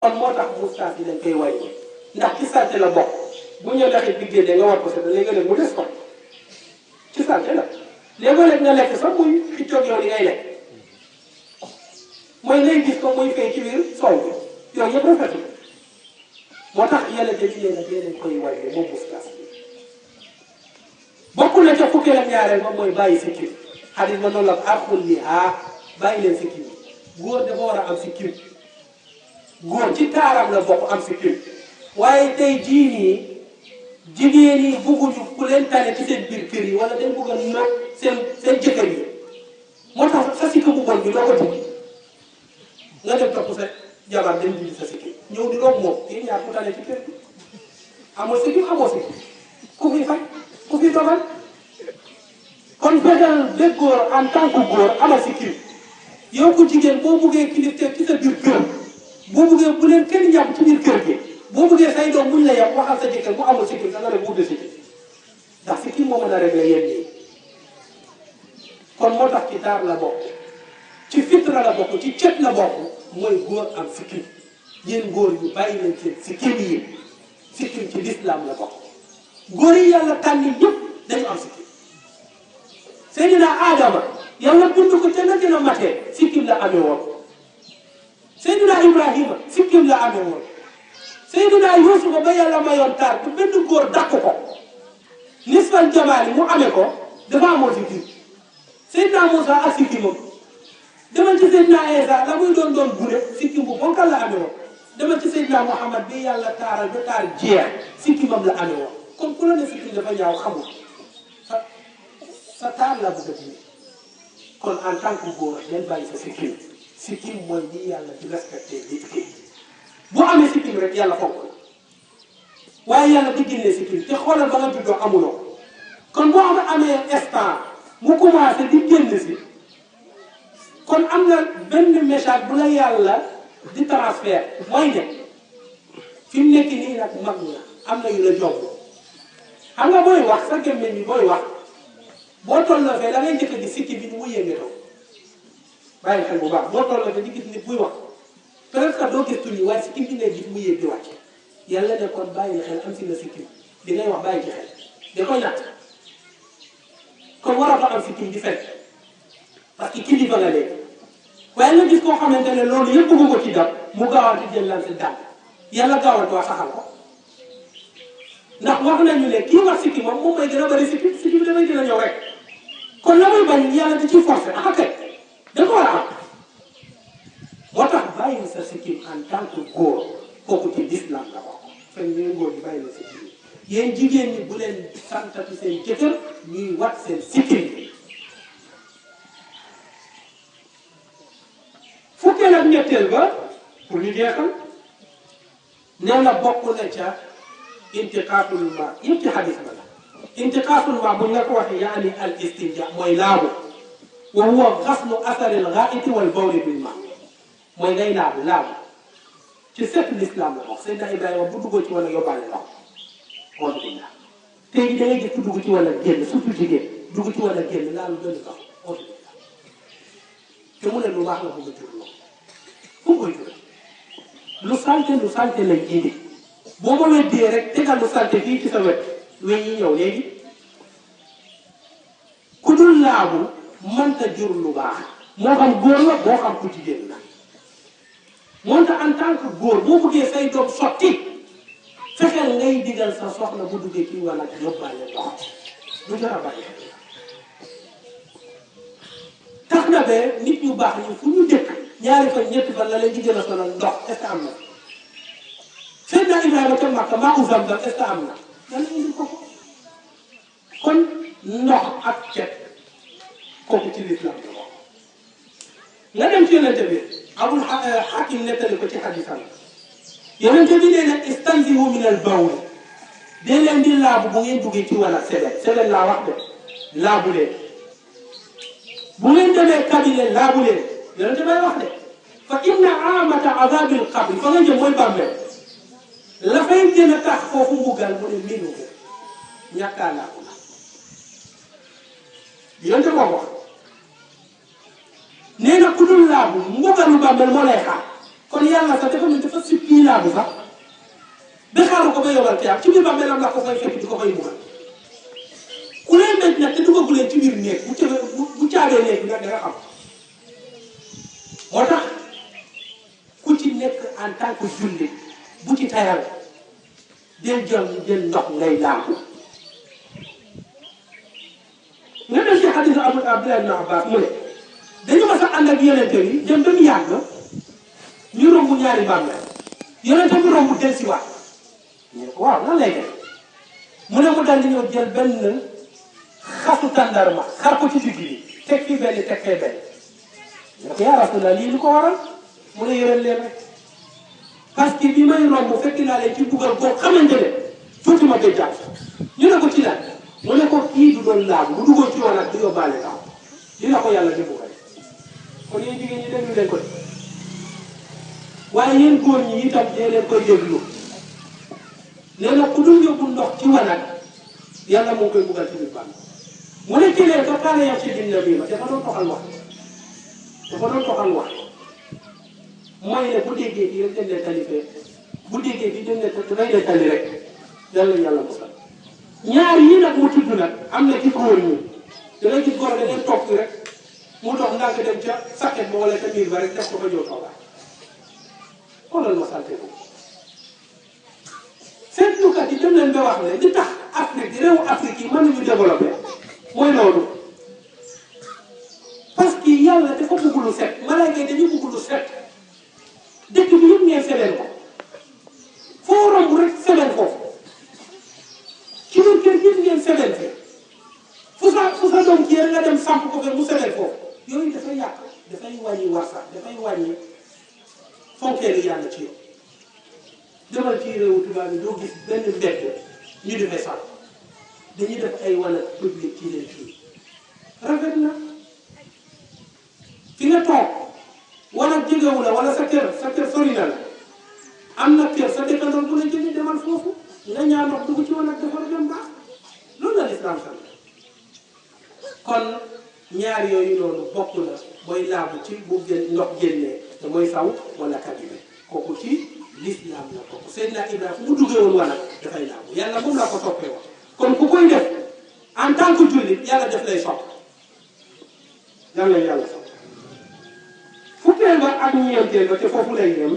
kon moo tax mustaas yi dañ koy wàññi ndax ci salte la bokk bu ñu lexee diggée de nga war ko set léegi-léeg mu des ko ci salte la léegi-léeg nga lekk sax muy xiccoog yow li ngay lekk mooy ngay gis ko muy fay ci biir soow bi yooyu yëpp rafetul moo tax yàlla dañu leen ak yeneen koy wàññi moom mustaas bokk na ca fukkeel ak ñaareel moom mooy bàyyi sikkim xadis ba noonu la arxul li bàyyi leen sikkim góor dafa war a am sikkim góor ci taaram la bokk am sikkim waaye tey jii nii jigéen yi bugguñu ku leen tane ci seen biir kër yi wala dañ bugg a noog seen jëkkër yi moo tax sa sikkim bu bon bi doo ko dindi nga dem topp sa jabar dem dindi sa sikkim ñëw di roog moom yéen ñaar ku tane ci kër gi amoo sikkim amoo sikkim ku fi fay ku fi dogal kon bégal bépp góor en tant que góor ama sikkim yow ku jigéen boo buggee kilifteef ci sa biir kër boo buggee bu leen kenn ñàpp ci biir kër gi boo buggee say doom buñ la yàpp waxal sa jëkkër bu amul sikkim da nga dem wut sikkim ndax sikkim moo mën a régler yéen ñii kon moo tax ci taar la bokk ci fitra la bokk ci cet la bokk mooy góor am sikkim yéen góor yi bàyyi leen seen sikkim yi sikkim ci l'islam la bokk góor yi yàlla tànni yëpp dañu am sikkim Seydina Adama yàlla bind ko ca na gën a matee sikkim la amee woon Seydina Ibrahima sikkim la amee woon Seydina Yuusufa ba yàlla mayoon taar te benn góor dàq ko nisfal jamaali mu amee ko dafa amoon sikkim Seydina Moussa ak sikkimam demal ci Seydina Isa la muy doon gune sikkim bu bonkal la amee woon demal ci Seydina Muhammad bi yàlla taaral ba taar jeex sikkimam la amee woon kon ku la ne sikkim dafa ñaaw xamul sa taar la bëgg a dindi kon en tant que góor leen bàyyi sa sikkim sikkim mooy lii yàlla di respecté nit ki boo amee sikkim rek yàlla fonk la waaye yàlla di génnee sikkim te xoolal ba nga juddoo amuloo kon boo amee instant mu commencé di génn si kon am na benn message bu la yàlla di transfert mooy ne fi mu nekk nii nag mag na am na yu la jomb xam nga booy wax sa gémmiñ bi booy wax boo tolloo fee da ngay njëkk di sikki bi mu yëngatoo bàyyi xel bu baax boo tolloo fee di gis nit buy wax peut-être doo gis tuuti waaye sikkim bi ngay gis mu yëg di wàcc yàlla ne kon bàyyi xel am si na sikkim di ngay wax bàyyi ci xel da koy natt kon war a fa am sikkim di fekk parce que kilifa nga léegi waaye nga gis koo xamante ne loolu yëpp bëgg ko ci dab mu gaawante jël lan si dàll yàlla gaawante waa saxal ko ndax wax nañu ne kii wax sikkim moom mooy gën a bëri sikkim sikkim bi damay gën a ñëw rek kon la muy bañ yàlla di ciy forcé ah kay da ko war a am moo tax bàyyi sa sikkim en tant que góor kooku ci l'islam la bokk fen yéen góor yi bàyyi la sikkim yéen jigéen ñi bu leen santati seen jëkkër ñuy wat seen sikkim bi fukkeel ak ñetteel ba pour ñu jeexal nee na bokk na ca intiqaatul ma yëpp ci xadis ba la intiqaatul ma buñ la ko waxee yaani al istinja mooy laabu wa huwa xaslu asari al ghaa'iti wal bawli bil ma mooy ngay laabu ci sept l'islam la wax Seydina Ibrahima bu duggoo ci wala yóbbaale ndox wala billah tey da ngay gis ku dugg ci wala génn surtout jigéen dugg ci wala génn laalu benn ndox wala billah te mu ne lu baax la bëgg a jur loolu fu mu koy jur lu salte lañ indi boo ma weddee rek tegal lu salte fii ci sa wet weñ yi ñëw léegi ku dul laabu mënta jur lu baax moo xam góor la moo xam ku jigéen la moo tax en tant que góor boo bëggee say doom sotti fexeel ngay digal sa soxna bu duggee ci wala yóbbaale ndox du jar a bàyyi tax na ba nit ñu baax ñi fu ñu dëkk ñaari fan ñetti fan la leen di gën a sonal ndox est-ce que am na Seydina Ibrahima ca Makka maa u Zamzam est-ce que am na dana indi ko kon ndox ak cet kooku ci l'islam la bokk nga dem ci yonente bi Abul Hakim nettali ko ci xadisam yonente bi nee na istanzihu min al bawl dee leen di laabu bu ngeen duggee ci wala seben laa wax de laabu leen bu ngeen demee kabile laabu leen yonente bay wax de fa inna amata azabil qabri fa nga jëm mooy bàmmeel la fay gën a tax foofu mbugal mu ne miinu ko ñàkkaa laabu la yonente moo wax nee na ku dul laabu mbugalu bàmmeel moo lay xaar kon yàlla sax dafa mel dafa suppi laabu sax ba xaaru ko ba yowal tiyaab ci biir ba melam la ko fay fekk di ko fay bugal ku lay mej nag te dugaguleen ci biir néeg bu caabee néeg bi nag da nga xam moo tax ku ci nekk en tant que jullit bu ci tayal del jël ndox ngay laabu nga def ci xadisu Abdullah ibn Abbas mu ne dañu ma sax ànd ak yonente yi dem ba mu yàgg ñu romb ñaari bàmmeel yonente bi romb del si waat ñu ko waaw nan lay def mu ne mu dal di ñëw jël benn xasu tàndarma xar ko ci digg bi teg fii benn teg fee benn ñu ko yaa Rasulullah lii lu ko waral mu ne yore leen rek parce que bi may romb fekk naa leen ci buggal boo xamante ne tuuti ma koy jàpp ñu ne ko ci lan mu ne ko kii du doon laabu bu duggoon ci woon ak du yóbbaale taw dina ko yàlla di buggal kon yéen jigéen ñi déglu leen ko de waaye yéen góor ñi itam dee leen koy déglu nee na ku dul yóbbu ndox ci wanag yàlla moo koy buggal ci biir bànn mu ne ci leen ba kaana yam si dina bii ma dafa doon toxal wax mooy ne bu déggee fii rek dem leen tali fee bu déggee fii dem leen tali rek yàlla musal ñaar yi nag mu tudd nag am na ci góor ñi dangay gis góor da ngeen toog rek mu dox ndànk dem ca sakket ba wala ca miir ba rek def ko fa ñëw toogaay xoolal ma salte ko seetlukat yi dem leen ba wax ne di tax Afrique di réewu Afrique yi mënuñu développé mooy loolu parce que yàlla dafa bëgg lu set malaaka yi dañu bëgg lu set dëkk bi yëpp ngeen sebeen ko foo romb rek sebeen foofu ci biir kër gi ngeen sebeen fi fu sa doom kii nga dem samp ko fe mu sebeen foofu yooyu dafay yàq dafay wàññi warsa dafay wàññi fonkeelu yàlla ci yow demal ci réewu tubaab bi doo gis benn mbedd ñu defee sax dañuy def ay wana public ci leen fii rafet na fi nga toog wala jegewu la wala sa kër sori na la am na kër sa dëkkandoor bu la jege demal foofu nga ñaan ndox dugg ci wala defar dem baax loolu la lislaam sant kon ñaar yooyu noonu bokk na booy laabu ci bu ndox génnee te mooy saw wala kabine kooku ci lislaam la kooku Seydina Ibrahima fu mu duggee woon wala dafay laabu yàlla moom laa ko toppee woon kon ku koy def en tant que jullit yàlla def lay sopp yàlla sopp fukkeel ba ak ñeenteel ba te foofu lay yem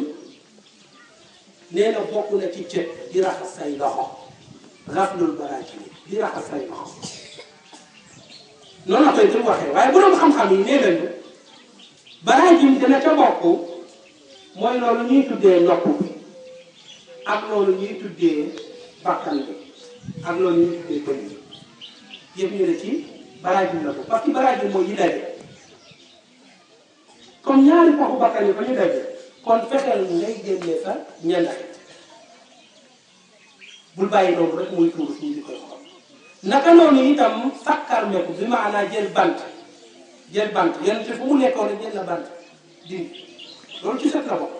nee na bokk na ci cet di raxas say loxo raflul baraajim di raxas say loxo noonu la koy dul waxee waaye borom xam-xam yi nee nañu baraajim dina ca bokk mooy loolu ñuy tuddee nopp bi ak loolu ñuy tuddee bakkan bi ak loolu ñuy tuddee bëñ bi yëpp ñu ne ci baraajim la ko parce que baraajim mooy yi daje comme ñaari poxu bakkan yi ba ñu daje kon fexeel ngay génnee sa ñandax bul bàyyi noonu rek muy tuuru suñu di koy xool naka noonu itam sakkar meku bi maanaa jël bant yenn te fu mu nekkoon rek jël na bant dindi loolu ci set la bokk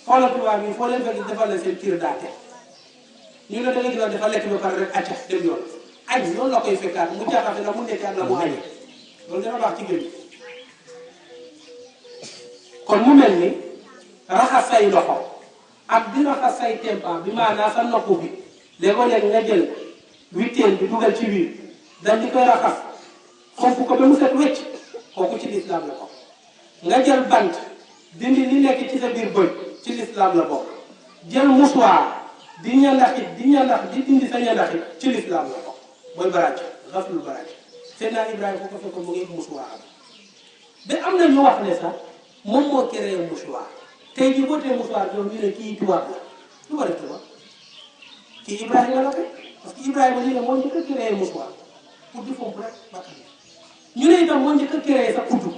xoolal tubaab yi foo leen fekk defal la seen tiir daate ñu ne da nga gis dafa lekk ba pare rek acca dem yoon añ noonu la koy fekkaat mu jaxase la mu nekkaat la mu añee loolu dana baax ci gën kon mu mel ni raxas say loxo ak di raxas say tempa bi maanaa sa nopp bi léeg-léeg nga jël witteen bi dugal ci biir dañ di koy raxas xomp ko ba mu set wecc kooku ci lislaam la bokk nga jël bant dindi li nekk ci sa biir bëñ ci lislaam la bokk jël musuwaar di ñandaxit di dindi sa ñandaxit ci lislaam la bokk mooy baraaj raflul baraaj Seydina Ibrahima foo ko fekkoon mu ngi musuwaar ba am na ñu wax ne sax moom moo créé mouchoir tey jii boo tee mouchoir ñoom ñu ne kii tubaab la lu ko def tubaab kii Ibrahima la kay parce que Ibrahima ñu ne moo njëkk a créé mouchoir pour di fomp rek bakkan ñu ne itam moo njëkk a créé sa kuddu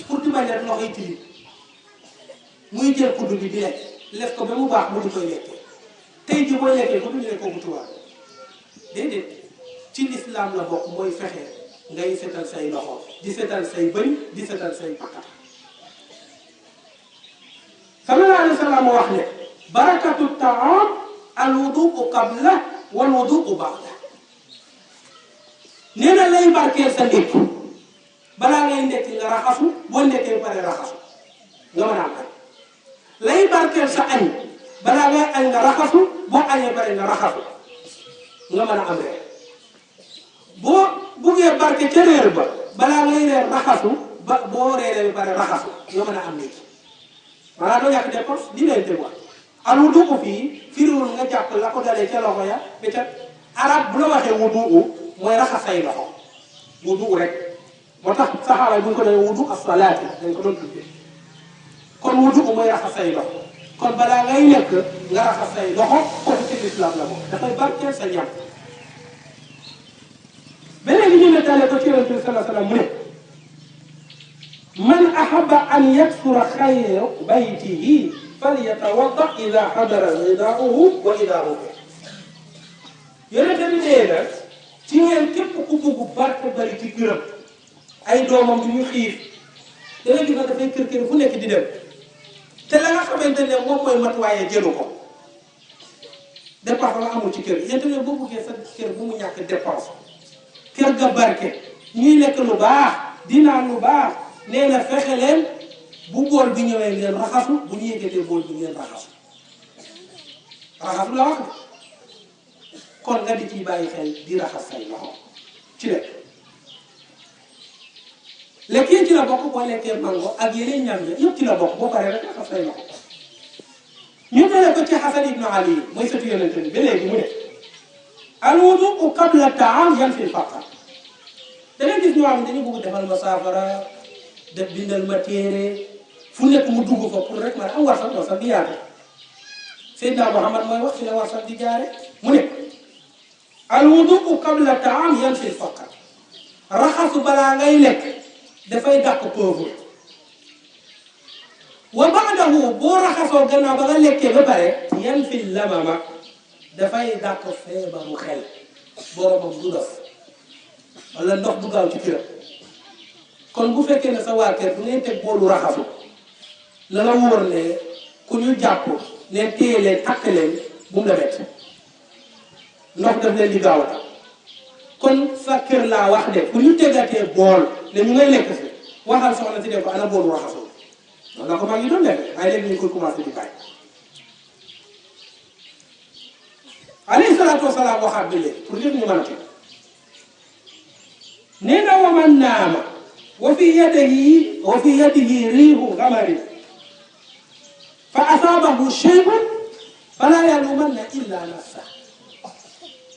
pour di bañ rek loxo yi tilim muy jël kuddu bi di lekk ko ba mu baax mu di koy lekkee tey jii boo lekkee kuddu ñu ne kooku tubaab déedéet ci lislaam la bokk mooy fexe ngay setal say loxo di setal say bëñ di setal say bakkan sallallahu alayhi wa sallam wax ne barakatu taam al wudu qabla wal wudu ba'da nee na lay barkeel sa ndékk balaa ngay ndekki nga raxasu boo ndekkee pare raxasu nga mën a am lay barkeel sa añ balaa ngay añ nga raxasu boo añee bare nga raxasu nga mën a am reer boo buggee barke ca réer ba balaa ngay reer raxasu ba boo reeree ba pare raxasu nga mën a am léegi maanaam doo ñàkk dépense di leen teg wax al wudu fii firiwul nga jàpp la ko dalee ca loxo ya ba ca arab bu la waxee wudu mooy raxas say loxo wudu rek moo tax saxaaba bu ñu ko doon wudu as-salaati dañ ko doon tuddee kon wudu mooy raxas say loxo kon balaa ngay lekk nga raxas say loxo kooku ci lislaam la moom dafay barkeel sa ñam beneen gi ñu nettaale ko ci Yonent bi sallallahu alayhi wa sallam mu ne man ahabba an yaksura xayra baytihi falyatawadda ida xadara gidaa'uhu wa ida rufi'a Yonent bi nee na ci ngeen képp ku bugg barke bari ci gërëm ay doomam du ñu xiif dana gis na dafay kër fu nekk di dem te la nga xamante ne moom mooy matuwaaye jëlu ko dépense la amul ci kër yéen tamit boo buggee sa kër bu mu ñàkk dépense kër ga barke ñuy lekk lu baax di naan lu baax nee na fexe leen bu bool bi ñëwee ngeen raxasu bu ñu yëkkatee bool bi ngeen raxasu raxasu la wax kon nga di ciy bàyyi xel di raxas say loxo ci lekk lekk yi ci la bokk boo lekkee mango ak yeneen ñam ya yëpp ci la bokk boo paree rek raxas say loxo ñu tere ko ci Xasan ibnu Ali mooy sëtu yonente bi ba léegi mu ne al wudu qabla taam yanfi al faqr da ngay gis ñoo xam ne dañu bëgg defal ma saafara def bindal ma téere fu nekk mu dugg fa pour rek man am war sax di yaate Seydina Muhammad mooy wax ci la war sax di jaare mu ne al wudu qabla taam yanfi al faqr raxasu balaa ngay lekk dafay dàq pauvre wa ba'dahu boo raxasoo gannaaw ba nga lekkee ba pare yanfi lamama dafay dàq feebaru xel boromam du dof wala ndox du gaaw ci këram kon bu fekkee ne sa waa kër bu ngeen teg boolu raxasu la la wóor ne ku ñu jàpp ne téye leen takk leen bu mu la bett ndox daf leen di gaaw a kon sa kër laa wax de ku ñu tegatee bool ne ñu ngay lekk si waxal soxna si ne ko ana boolu raxasu noonu la ko maa ngi doon lekk waaye léegi ñu koy commencé di bàyyi alayhi salaatu wasalaam waxaat bi léegi pour lépp ñu mën a teg nee na wa man naama wa fi yadihi riihu gamarin fa asaabahu shay'un falaa yaluumanna illa nafsa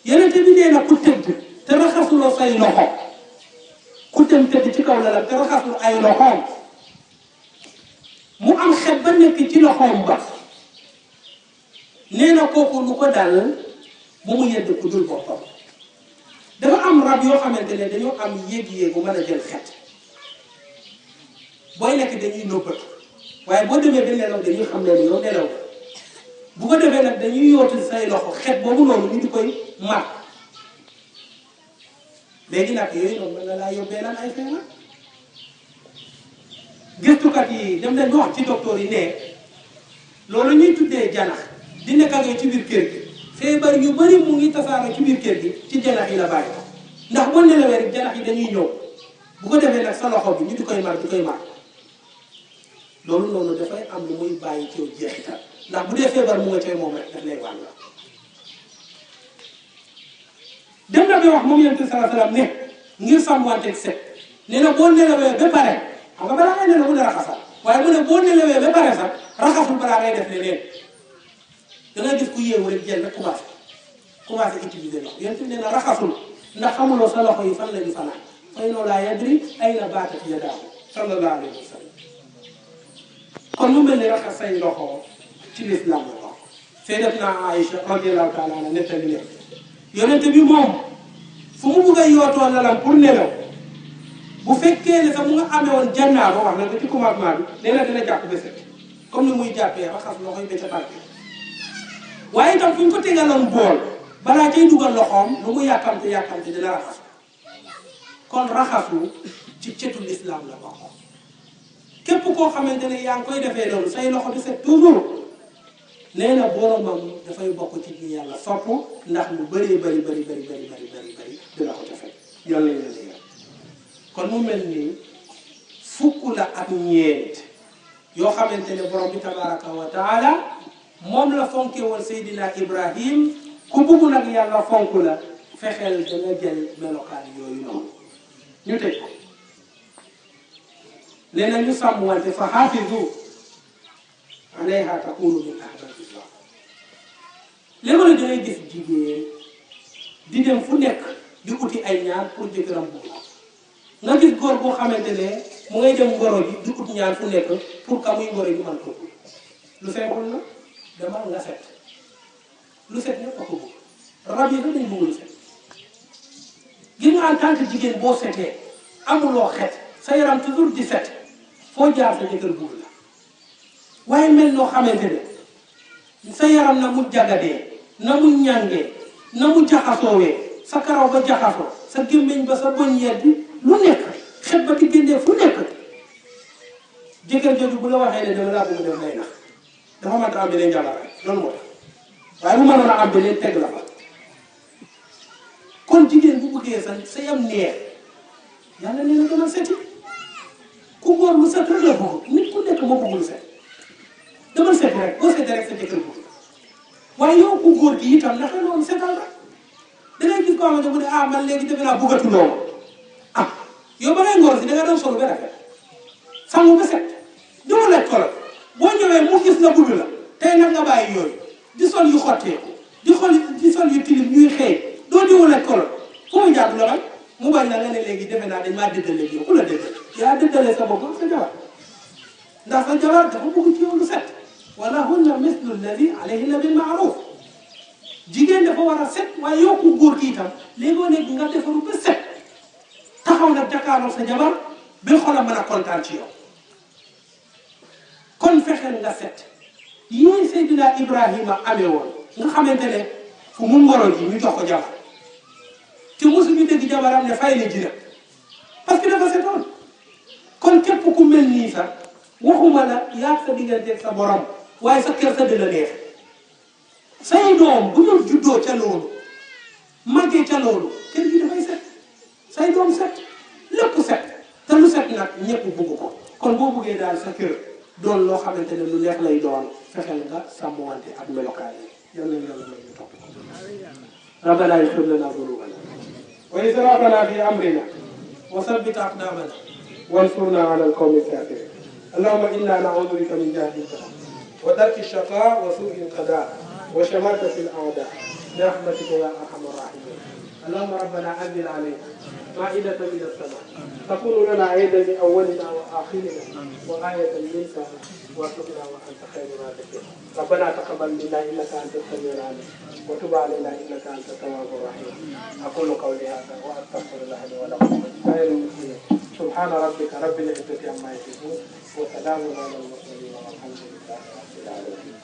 Yonent bi nee na ku tëdd te raxasuloo say loxo ku tëdd ci kaw lalam te raxasul ay loxoom mu am xet ba nekk ci loxoom ba nee na kooku lu ko dal bu mu yedd ku dul boppam dafa am rab yoo xamante ne dañoo am yéeg-yéegu mën a jël xet booy lekk dañuy nëbbatu waaye boo demee ba nelaw dañuy xam ne yow nelaw bu ko defee nag dañuy yootu say loxo xet boobu noonu ñu di koy mar léegi nag yooyu noonu mën na laa yóbbee lan ay feebar gëstukat yi dem nañ wax ci docteur yi ne loolu ñuy tuddee janax di nekk ak ci biir kër gi feebar yu bari mu ngi tasaaroo ci biir kër gi ci janax yi la bàyyi ndax boo nelawee rek janax yi dañuy ñëw bu ko defee nag sa loxo bi ñu di koy mar loolu noonu dafay am lu muy bàyyi ci yow jeexital ndax bu dee feebar mu nga cay moom rek daf lay wàll dem na ba wax moom Yonent bi sallallahu alayhi wa sallam ne ngir sàmmanteeg set nee na boo nelawee ba pare xam nga balaa ngay nelaw bu ne raxasal waaye mu ne boo nelawee ba pare sax raxasul balaa ngay def leneen da ngay gis ku yeewu rek jël rek commencé utiliser loxo Yonent bi nee na raxasul ndax xamuloo sa loxo yi fan la ñu fanaan fa innahu laa yadri ayna baatat yadaahu sallallahu alayhi wa sallam kon lu mel ni raxas say loxo ci lislaam la wax Sayyidatuna Aïcha radiyallahu taala anha nettali ne Yonent bi moom fu mu bugg a yootoo lalam pour nelaw bu fekkee ne sax mu nga amee woon jannaa ba wax na nga ci commencement bi nee na dina jàpp ba set comme ni muy jàppee raxas loxo yi ba ca tànk waaye itam fu ñu ko tegaloon bool balaa cay dugal loxoom lu mu yàkkamte dina raxas kon raxasu ci cetu lislaam la bokk képp koo xamante ne yaa ngi koy defee loolu say loxo di set toujours nee na boromam dafay bokk ci ñi yàlla sopp ndax lu bëree bëri dina ko ca fekk yàlla na kon mu mel ni fukk la ak ñeent yoo xamante ne borom bi tabaraka wa taala moom la fonke woon Seydina Ibrahim ku bugg nag yàlla fonk la fexeel da nga jël melokaan yooyu noonu ñu tëj ko nee na ñu sàmm wante fa xaafizu alayha takunu min ahbaabillah léeg-léeg da ngay gis jigéen di dem fu nekk di uti ay ñaan pour jëkkëram bugg nga gis góor boo xamante ne mu ngay dem ngoro ji di ut ñaan fu nekk pour que muy ngoro ji man ko lu simple la demal nga set lu set ñëpp a ko bëgg rab yi dañ bëgg lu set gis nga en tant que jigéen boo setee amuloo xet sa yaram toujours di set foo jaar sa jëkkër bëgg la waaye mel noo xamante ne sa yaram na mu jagadee na mu ñàngee na mu jaxasoowee sa karaw ba jaxasoo sa gémmiñ ba sa bëñ yeet bi lu nekk xet ba di génnee fu nekk jëkkër jooju bu la waxee ne dama laa bëgg def lay nax dafa mën a am beneen jabar rek loolu moo tax waaye bu mënoon a am beneen teg la fa kon jigéen bu bëggee sa yam neex yàlla nee na dama seti ku góor mu set rek la bëgg nit ku nekk moo bëgg lu set dama set rek boo setee rek sa jëkkër bëgg waaye yow ku góor gi itam naka noonu setal rek dangay gis koo xamante mu ne ah man léegi defe naa bëggatuloo ma ah yow ba ngay ngóor si da nga doon solo ba rafet sangu ba set doo lekk ko la boo ñëwee mu gis la bëgg la tey nag nga bàyyi yooyu di sol yu xotteeku di sol yu tilim ñuy xëy doo diwu lekk ko la fu muy jàpp la rek mu bañ na nga ne léegi defe naa dañ maa dëddale yow ku la dëddale yaa dëddale sa bopp sa jabar ndax sa jabar dafa bëgg ci yow lu set wala hunna mislu alladi alayhinna bil ma'ruf jigéen dafa war a set waaye yow ku góor ki itam léegoo nekk nga defaru ba set taxaw nag jàkkaarloo sa jabar ba xolam mën a kontaan ci yow kon fexeel nga set yéen Seydina Ibrahima amee woon nga xamante ne fu mu ngoro ji ñu jox ko jabar te mosuñu dégg jabaram ne fay la ji nag parce que dafa setoon kon képp ku mel nii sax waxuma la yaag sa digganteeg sa borom waaye sa kër sa dina neex say doom bu ñu juddoo ca loolu màggee ca loolu kër gi dafay set say doom set lépp set te lu set nag ñëpp bugg ko kon boo buggee daal sa kër doon loo xamante ne lu neex lay doon fexeel nga sàmmwante ak melokaan yi yal nañu yàlla may ñu topp rabbana ighfir lana dhunubana wa israfana fi amrina wa thabbit aqdamana wansurna ala alqawmi alkafirin allahumma inna na'udhu bika min jahdi al-bala wa darki ash-shaqa wa su'i al-qada wa shamatati al-a'da برحمتك يا ارحم الراحمين اللهم ربنا انزل علينا مائدة من السماء تكون لنا عيدا لاولنا واخرنا وآية منك وارزقنا وانت خير الرازقين ربنا تقبل منا انك انت السميع العليم وتب علينا انك انت التواب الرحيم اقول قولي هذا واستغفر الله لي ولكم ولسائر المسلمين سبحان ربك رب العزة عما يصفون وسلام على المرسلين والحمد لله رب العالمين